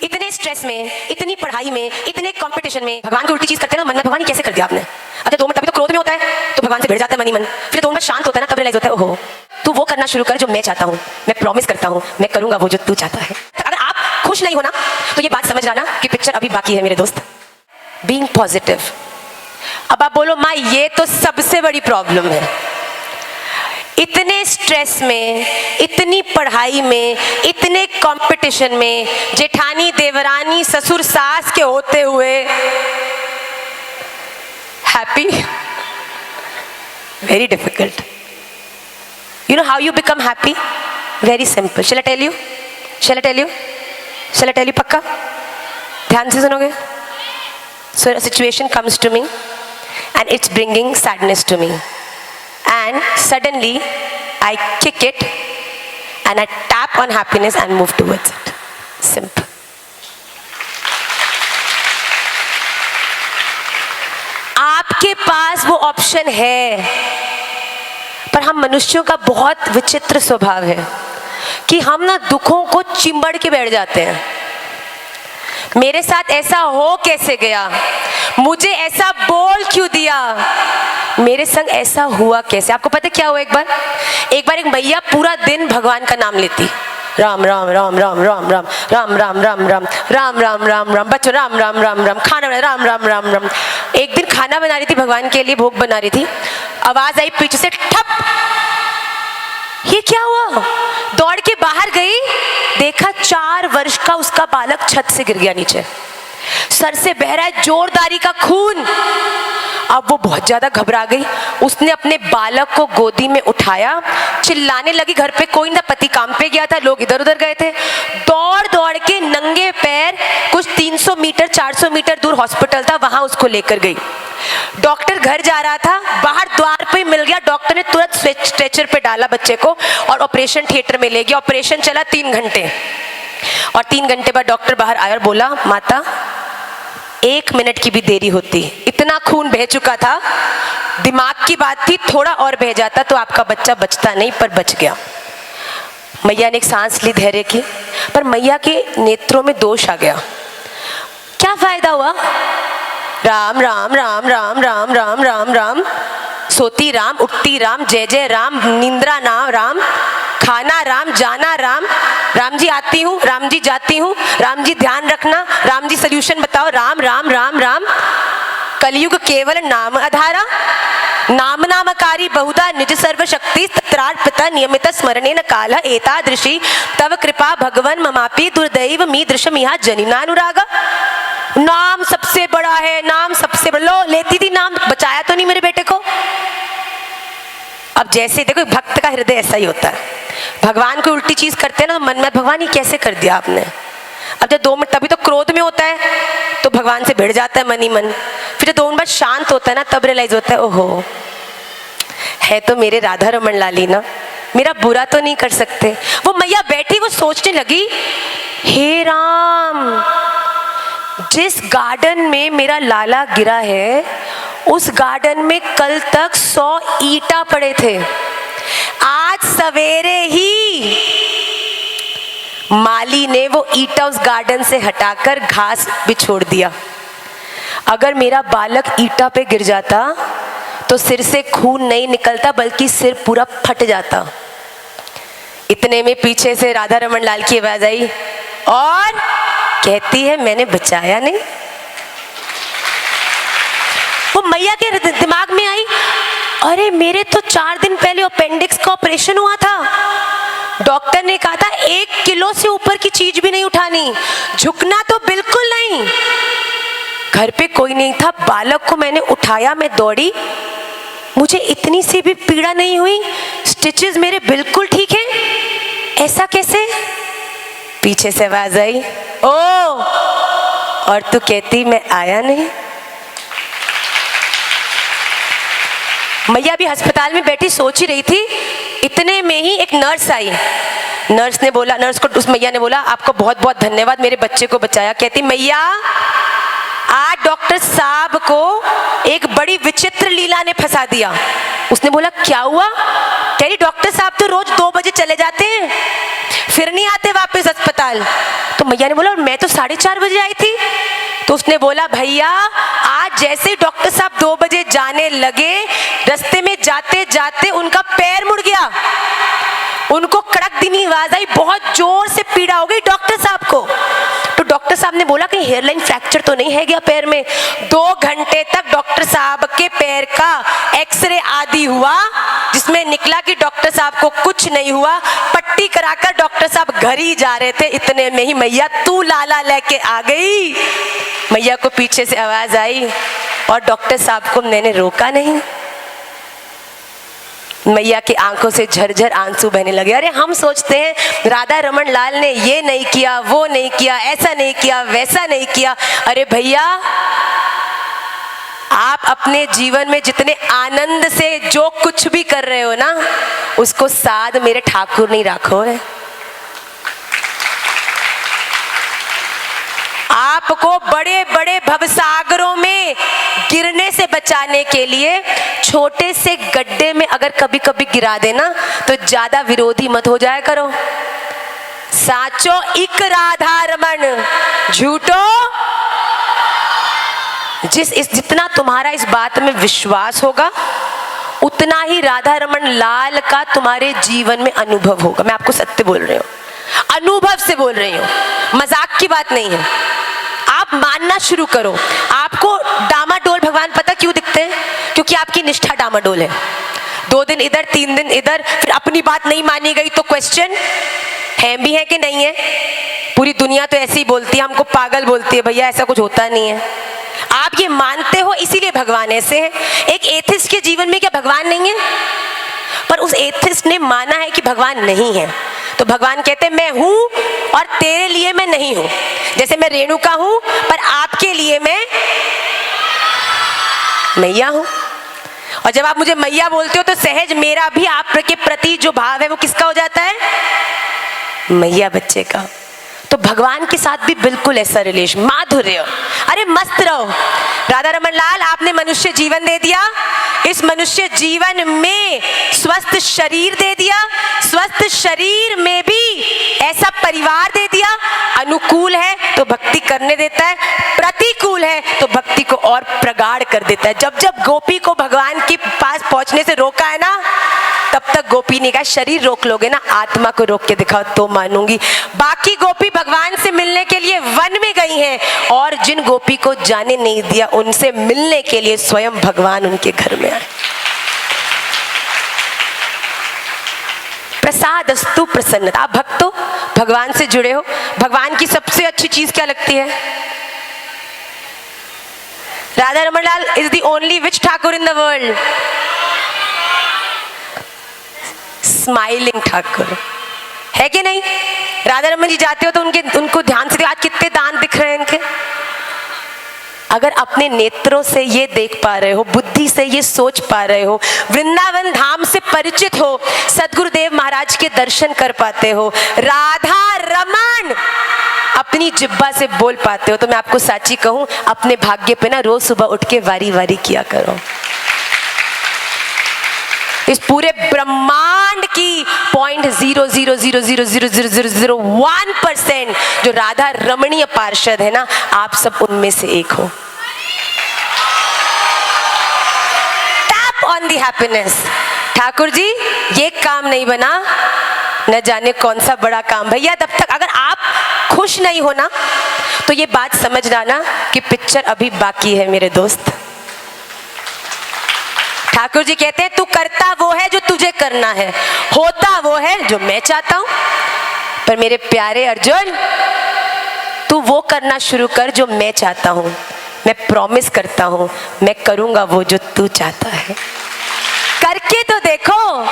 इतने स्ट्रेस में, इतनी पढ़ाई में, इतने कंपटीशन में भगवान को उल्टी चीज करते हैं ना, मन में भगवान कैसे कर दिया आपने। अच्छा 2 मिनट तभी तो क्रोध में होता है तो भगवान से भिड़ जाता है मन ही मन, फिर 2 मिनट शांत होता है ना तब रियलाइज होता है ओहो तू वो करना शुरू कर जो मैं चाहता हूँ, मैं प्रॉमिस करता हूँ मैं करूंगा वो जो तू चाहता है। अगर आप खुश नहीं हो ना तो ये बात समझ जाना कि पिक्चर अभी बाकी है मेरे दोस्त। Being positive. अब आप बोलो माँ ये तो सबसे बड़ी प्रॉब्लम है, इतने स्ट्रेस में, इतनी पढ़ाई में, इतने कंपटीशन में, जेठानी देवरानी ससुर सास के होते हुए happy, very difficult. You know how you become happy? Very simple. Shall I tell you? Shall I tell you? Shall I tell you पक्का? ध्यान से सुनोगे? So a situation comes to me and it's bringing sadness to me. And suddenly I kick it and I tap on happiness and move towards it. Simple. आपके पास वो option है, पर हम मनुष्यों का बहुत विचित्र स्वभाव है कि हम ना दुखों को चिंबड़ के बैठ जाते हैं। मेरे साथ ऐसा हो कैसे गया, मुझे ऐसा बोल क्यों दिया, मेरे संग ऐसा हुआ कैसे। आपको पता है क्या हुआ, एक बार एक मैया पूरा दिन भगवान का नाम लेती, राम राम राम राम राम राम राम राम राम राम राम राम राम राम बच्चों राम राम राम राम खाना बना राम राम राम राम। एक दिन खाना बना रही थी भगवान के लिए, भोग बना रही थी, आवाज आई पीछे से ठप। ये क्या हुआ, दौड़ के बाहर गई, देखा 4 वर्ष का उसका बालक छत से गिर गया नीचे, सर से बह रहा है जोरदारी का खून। अब वो बहुत ज्यादा घबरा गई, उसने अपने बालक को गोदी में उठाया, चिल्लाने लगी। घर पे कोई ना, पति काम पे गया था, लोग इधर उधर गए थे। दौड़ दौड़ के नंगे पैर कुछ 300 मीटर 400 मीटर दूर हॉस्पिटल था, वहां उसको लेकर गई। डॉक्टर घर जा रहा था, बाहर द्वार पे मिल गया, डॉक्टर ने तुरंत स्ट्रेचर पे डाला बच्चे को और ऑपरेशन थिएटर में ले गया। ऑपरेशन चला 3 घंटे और 3 घंटे बाद डॉक्टर बाहर आया और बोला माता 1 मिनट की भी देरी होती, इतना खून बह चुका था, दिमाग की बात थी, थोड़ा और बह जाता तो आपका बच्चा बचता नहीं, पर बच गया। मैया ने एक सांस ली धैर्य की, पर मैया के नेत्रों में दोष आ गया। क्या फायदा हुआ, राम राम राम राम राम राम राम राम, सोती राम, उठती राम, जय जय राम, निंद्रा नाम राम, खाना राम, जाना राम, राम जी आती हूँ, राम जी जाती हूँ, राम जी ध्यान रखना, राम जी सल्यूशन बताओ, राम राम राम राम। कलयुग केवल नाम आधारा, नाम नामकारी बहुधा निज सर्व शक्ति तत्रार्पिता नियमित स्मरणेन काल एतादृशी तव कृपा भगवन ममापि दुर्दैव मी दृशमिहा जनिनानुरागा। नाम सबसे बड़ा है, नाम सबसे बड़ा। लो लेती थी नाम, बचाया तो नहीं मेरे बेटे को। अब जैसे देखो भक्त का हृदय ऐसा ही होता है, भगवान को उल्टी चीज करते हैं ना तो मन में भगवान ये कैसे कर दिया आपने। अब जब 2 मिनट तभी तो क्रोध में होता है तो भगवान से भिड़ जाता है मन ही मन, फिर जब 2 मिनट शांत होता है ना तब रियलाइज होता है ओहो है तो मेरे राधा रमन लाली ना, मेरा बुरा तो नहीं कर सकते। वो मैया बैठी वो सोचने लगी, हे राम जिस गार्डन में मेरा लाला गिरा है उस गार्डन में कल तक 100 ईंटा पड़े थे, आज सवेरे ही माली ने वो ईंटा उस गार्डन से हटाकर घास बिछोड़ दिया। अगर मेरा बालक ईंटा पे गिर जाता तो सिर से खून नहीं निकलता बल्कि सिर पूरा फट जाता। इतने में पीछे से राधा रमन लाल की आवाज आई और कहती है मैंने बचाया नहीं। वो मैया के दिमाग में आई, अरे मेरे तो 4 दिन पहले अपेंडिक्स का ऑपरेशन हुआ था, डॉक्टर ने कहा था 1 किलो से ऊपर की चीज भी नहीं उठानी, झुकना तो बिल्कुल नहीं। घर पे कोई नहीं था, बालक को मैंने उठाया, मैं दौड़ी, मुझे इतनी सी भी पीड़ा नहीं हुई, स्टिचेस मेरे बिल्कुल ठीक हैं, ऐसा कैसे। पीछे से आवाज आई ओ और तू कहती मैं आया नहीं। मैया भी अस्पताल में बैठी सोच ही रही थी, इतने में ही एक नर्स आई। नर्स ने बोला, नर्स को उस मैया ने बोला आपको बहुत बहुत धन्यवाद, मेरे बच्चे को बचाया। कहती मैया आज डॉक्टर साहब को एक बड़ी विचित्र लीला ने फंसा दिया। उसने बोला क्या हुआ। कह रही डॉक्टर साहब तो रोज 2 बजे चले जाते हैं, फिर नहीं आते वापस अस्पताल। तो मैया ने बोला और मैं तो 4:30 बजे आई थी। तो उसने बोला भैया आज जैसे ही डॉक्टर साहब 2 बजे जाने लगे, रास्ते में जाते जाते उनका पैर मुड़ गया। उनको कड़क धीमी आवाज आई, बहुत जोर से पीड़ा हो गई डॉक्टर साहब को। तो डॉक्टर साहब ने बोला कहीं हेयरलाइन फ्रैक्चर तो नहीं है क्या पैर में। 2 घंटे तक डॉक्टर साहब के पैर का एक्सरे आदि हुआ, जिसमें निकला कि डॉक्टर साहब को कुछ नहीं हुआ। पट्टी कराकर डॉक्टर साहब घर ही जा रहे थे, इतने में ही मैया तू लाला लेके आ गई। मैया को पीछे से आवाज आई और डॉक्टर साहब को मैंने रोका नहीं। मैया की आंखों से झरझर आंसू बहने लगे। अरे हम सोचते हैं राधा रमन लाल ने ये नहीं किया, वो नहीं किया, ऐसा नहीं किया, वैसा नहीं किया। अरे भैया आप अपने जीवन में जितने आनंद से जो कुछ भी कर रहे हो ना, उसको साध मेरे ठाकुर नहीं राखो है। आपको बड़े बड़े भवसागरों में गिरने से बचाने के लिए छोटे से गड्ढे में अगर कभी कभी गिरा देना तो ज्यादा विरोधी मत हो जाया करो। साचो इक राधा रमन, झूठो जितना तुम्हारा इस बात में विश्वास होगा उतना ही राधा रमन लाल का तुम्हारे जीवन में अनुभव होगा। मैं आपको सत्य बोल रही हूँ, अनुभव से बोल रही हूँ, मजाक की बात नहीं है। आप मानना शुरू करो। आपको डामाडोल भगवान पता क्यों दिखते हैं? क्योंकि आपकी निष्ठा डामाडोल है। 2 दिन इधर, 3 दिन इधर, फिर अपनी बात नहीं मानी गई तो क्वेश्चन है भी है कि नहीं है। पूरी दुनिया तो ऐसे ही बोलती है, हमको पागल बोलती है, भैया ऐसा कुछ होता नहीं है। आप ये मानते हो इसीलिए भगवान ऐसे हैं। एक एथिस्ट के जीवन में क्या भगवान नहीं है? पर उस एथिस्ट ने माना है कि भगवान नहीं है, तो भगवान कहते हैं मैं हूं और तेरे लिए मैं नहीं हूं। जैसे मैं रेणुका हूं पर आपके लिए मैं मैया हूं। और जब आप मुझे मैया बोलते हो तो सहज मेरा भी आपके प्रति जो भाव है वो किसका हो जाता है? मैया बच्चे का। तो भगवान के साथ भी बिल्कुल ऐसा रिलेशन, माधुर्य। अरे मस्त रहो। राधा रमन लाल आपने मनुष्य जीवन दे दिया, इस मनुष्य जीवन में स्वस्थ शरीर दे दिया, स्वस्थ शरीर में भी ऐसा परिवार दे दिया। अनुकूल है तो भक्ति करने देता है, प्रतिकूल है तो भक्ति को और प्रगाढ़ कर देता है। जब जब गोपी को भगवान के पास पहुंचने से रोका है ना, तब तक गोपी ने कहा शरीर रोक लोगे ना, आत्मा को रोक के दिखाओ तो मानूंगी। बाकी गोपी भगवान से मिलने के लिए वन में गई हैं, और जिन गोपी को जाने नहीं दिया उनसे मिलने के लिए स्वयं भगवान उनके घर में आए। प्रसादस्तु प्रसन्नता। आप भक्त हो, भगवान से जुड़े हो। भगवान की सबसे अच्छी चीज क्या लगती है? Radha Raman Lal is the only which Thakur in the world? Smiling Thakur है कि नहीं? राधा रमन जी जाते हो तो उनको ध्यान से आज कितने दांत दिख रहे हैं इनके। अगर अपने नेत्रों से ये देख पा रहे हो, बुद्धि से ये सोच पा रहे हो, वृंदावन धाम से परिचित हो, सदगुरुदेव महाराज के दर्शन कर पाते हो, राधा रमन अपनी जिब्बा से बोल पाते हो, तो मैं आपको साची कहूं, अपने भाग्य पे ना रोज सुबह उठ के वारी वारी किया करो। इस पूरे ब्रह्मांड की 0.000000001% जो राधा रमणीय पार्षद है ना, आप सब उनमें से एक हो। Tap on the happiness. Thakur ji ये काम नहीं बना, न जाने कौन सा बड़ा काम। भैया तब तक अगर आप खुश नहीं हो ना, तो ये बात समझ लाना कि पिक्चर अभी बाकी है मेरे दोस्त। ठाकुर जी कहते हैं तू करता वो है जो तुझे करना है, होता वो है जो मैं चाहता हूं। पर मेरे प्यारे अर्जुन, तू वो करना शुरू कर जो मैं चाहता हूं। मैं प्रॉमिस करता हूं मैं करूंगा वो जो तू चाहता है। करके तो देखो।